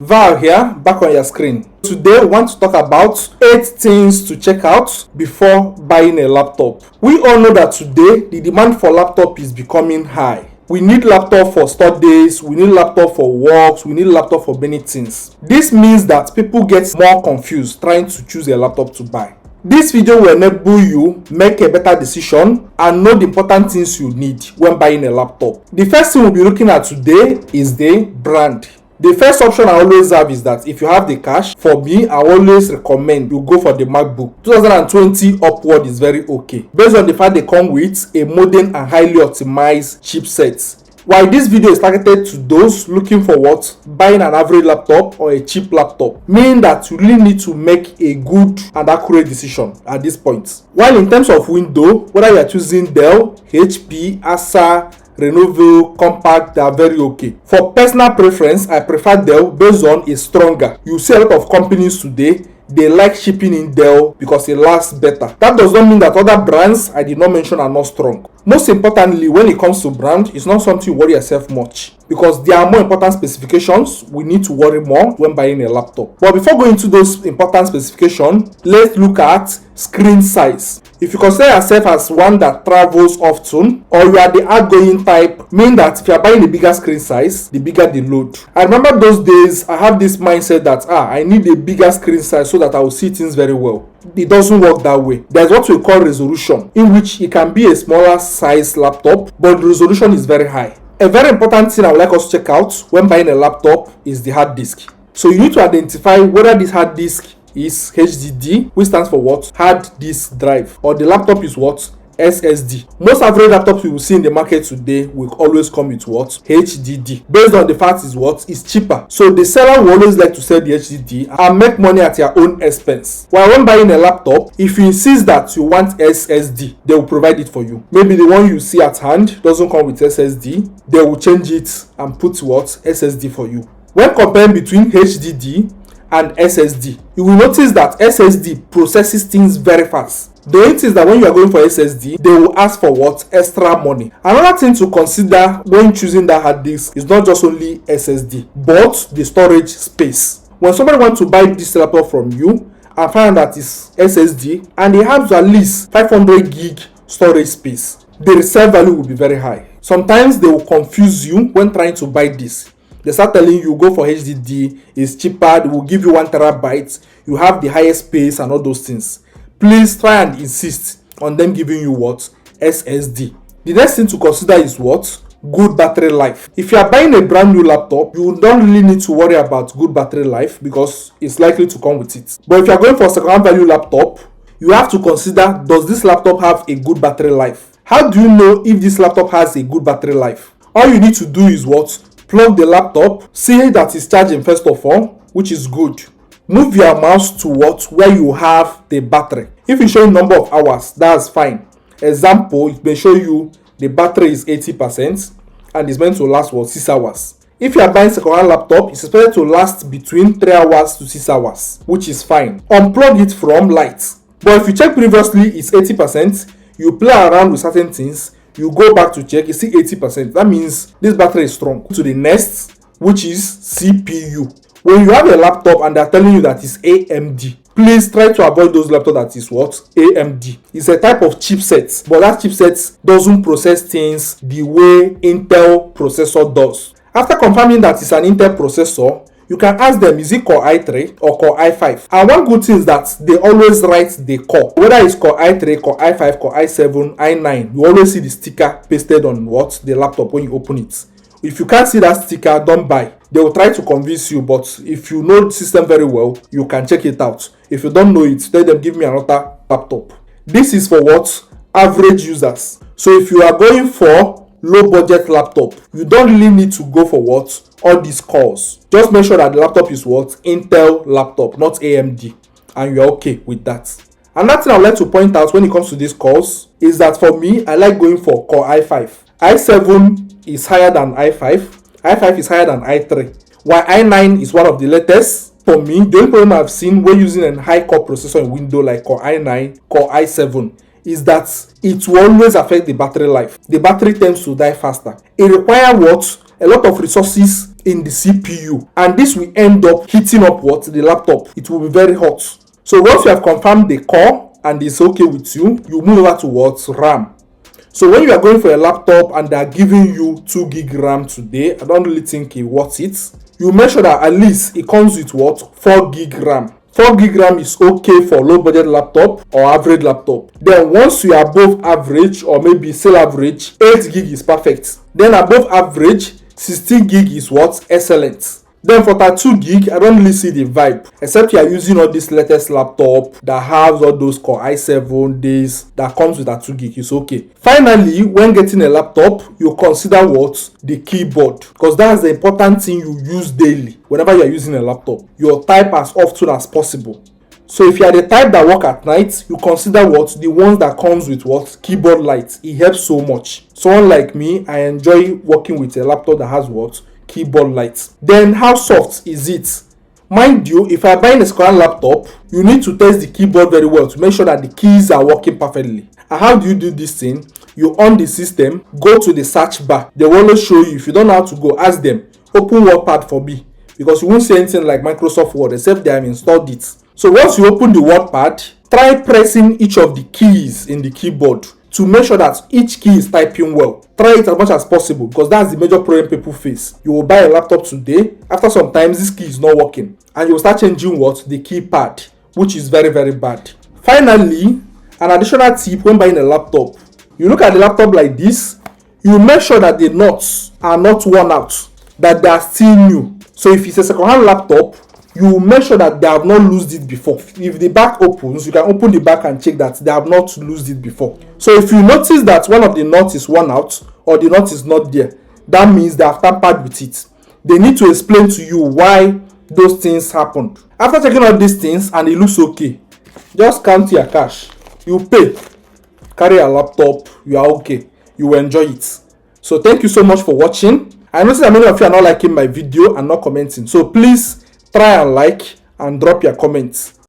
Val here, back on your screen. Today we want to talk about 8 things to check out before buying a laptop. We all know that today the demand for laptop is becoming high. We need laptop for studies, we need laptop for works, we need laptop for many things. This means that people get more confused trying to choose a laptop to buy. This video will enable you make a better decision and know the important things you need when buying a laptop. The first thing we'll be looking at today is the brand. The first option I always have is that if you have the cash, for me, I always recommend you go for the MacBook. 2020 upward is very okay, based on the fact they come with a modern and highly optimized chipset. While this video is targeted to those looking for buying an average laptop or a cheap laptop, meaning that you really need to make a good and accurate decision at this point. While in terms of window, whether you are choosing Dell, HP, Acer, Lenovo, Compaq, they are very okay. For personal preference, I prefer Dell based on it's stronger. You see a lot of companies today, they like shipping in Dell because it lasts better. That does not mean that other brands I did not mention are not strong. Most importantly, when it comes to brand, it's not something you worry yourself much, because there are more important specifications we need to worry more when buying a laptop. But before going into those important specifications, let's look at screen size. If you consider yourself as one that travels often, or you are the outgoing type, meaning that if you are buying a bigger screen size, the bigger the load. I remember those days, I have this mindset that I need a bigger screen size so that I will see things very well. It doesn't work that way. There's what we call resolution, in which it can be a smaller size laptop, but the resolution is very high. A very important thing I would like us to check out when buying a laptop is the hard disk. So you need to identify whether this hard disk is HDD, which stands for hard disk drive, or the laptop is SSD. Most average laptops you will see in the market today will always come with HDD, based on the fact is cheaper. So the seller will always like to sell the HDD and make money at your own expense. While when buying a laptop, if you insist that you want SSD, they will provide it for you. Maybe the one you see at hand doesn't come with SSD, they will change it and put SSD for you. When comparing between HDD and SSD, you will notice that SSD processes things very fast. The only thing is that when you are going for SSD, they will ask for extra money. Another thing to consider when choosing that hard disk is not just only SSD, but the storage space. When somebody wants to buy this laptop from you and find that it's SSD and they have at least 500 gig storage space, the resale value will be very high. Sometimes they will confuse you when trying to buy this. They start telling you go for HDD, it's cheaper, they will give you 1 terabyte, you have the highest space and all those things. Please try and insist on them giving you SSD. The next thing to consider is good battery life. If you are buying a brand new laptop, you don't really need to worry about good battery life because it's likely to come with it. But if you are going for a second value laptop, you have to consider, does this laptop have a good battery life? How do you know if this laptop has a good battery life? All you need to do is plug the laptop, see that it's charging first of all, which is good. Move your mouse to where you have the battery. If it's showing number of hours, that's fine. Example, it may show you the battery is 80% and it's meant to last 6 hours. If you are buying second-hand laptop, it's expected to last between 3 hours to 6 hours, which is fine. Unplug it from light. But if you check previously, it's 80%, you play around with certain things, you go back to check, you see 80%. That means this battery is strong. To the next, which is CPU. When you have a laptop and they're telling you that it's AMD, please try to avoid those laptops that is AMD. It's a type of chipset, but that chipset doesn't process things the way Intel processor does. After confirming that it's an Intel processor, you can ask them, is it Core i3 or Core i5? And one good thing is that they always write the core. Whether it's Core i3, Core i5, Core i7, i9, you always see the sticker pasted on the laptop when you open it. If you can't see that sticker, don't buy. They will try to convince you, but if you know the system very well, you can check it out. If you don't know it, tell them, give me another laptop. This is for average users. So if you are going for low budget laptop, you don't really need to go for all these cores. Just make sure that the laptop is Intel laptop, not AMD, and you're okay with that. Another thing I would like to point out when it comes to these cores is that for me, I like going for Core i5. i7 is higher than i5. i5 is higher than i3. While i9 is one of the latest, for me, the only problem I've seen when using a high core processor in Windows like Core i9, Core i7 is that it will always affect the battery life. The battery tends to die faster. It requires a lot of resources in the CPU, and this will end up heating up what? The laptop. It will be very hot. So once you have confirmed the core and it's okay with you, you move over to what? RAM. So when you are going for a laptop and they are giving you 2 gig RAM today, I don't really think it's worth it. You make sure that at least it comes with what? 4 gig RAM. 4 gig RAM is okay for low budget laptop or average laptop. Then once you are above average or maybe still average, 8 gig is perfect. Then above average, 16 gig is what? Excellent. Then for 32 gig, I don't really see the vibe, except you are using all this latest laptop that has all those Core i7 days that comes with 32 gig. It's okay. Finally, when getting a laptop, you consider what? The keyboard, because that's the important thing you use daily whenever you are using a laptop. You type as often as possible. So if you are the type that work at night, you consider what? The ones that comes with what? Keyboard light. It helps so much. Someone like me, I enjoy working with a laptop that has what? Keyboard light. Then how soft is it? Mind you, if you are buying a second laptop, you need to test the keyboard very well to make sure that the keys are working perfectly. And how do you do this thing? You on the system, go to the search bar. They will always show you. If you don't know how to go, ask them, open WordPad for me, because you won't see anything like Microsoft Word except they have installed it. So once you open the WordPad, try pressing each of the keys in the keyboard to make sure that each key is typing well. Try it as much as possible, because that's the major problem people face. You will buy a laptop today, after some time this key is not working, and you will start changing what? The keypad, which is very, very bad. Finally, an additional tip when buying a laptop, you look at the laptop like this, you make sure that the nuts are not worn out, that they are still new. So if it's a second-hand laptop, you make sure that they have not loosed it before. If the back opens, you can open the back and check that they have not loosed it before. So if you notice that one of the nuts is worn out or the nut is not there, that means they have tampered with it. They need to explain to you why those things happened. After checking all these things and it looks okay, just count your cash. You pay, carry a laptop, you are okay. You will enjoy it. So thank you so much for watching. I noticed that many of you are not liking my video and not commenting. So please try and like and drop your comments.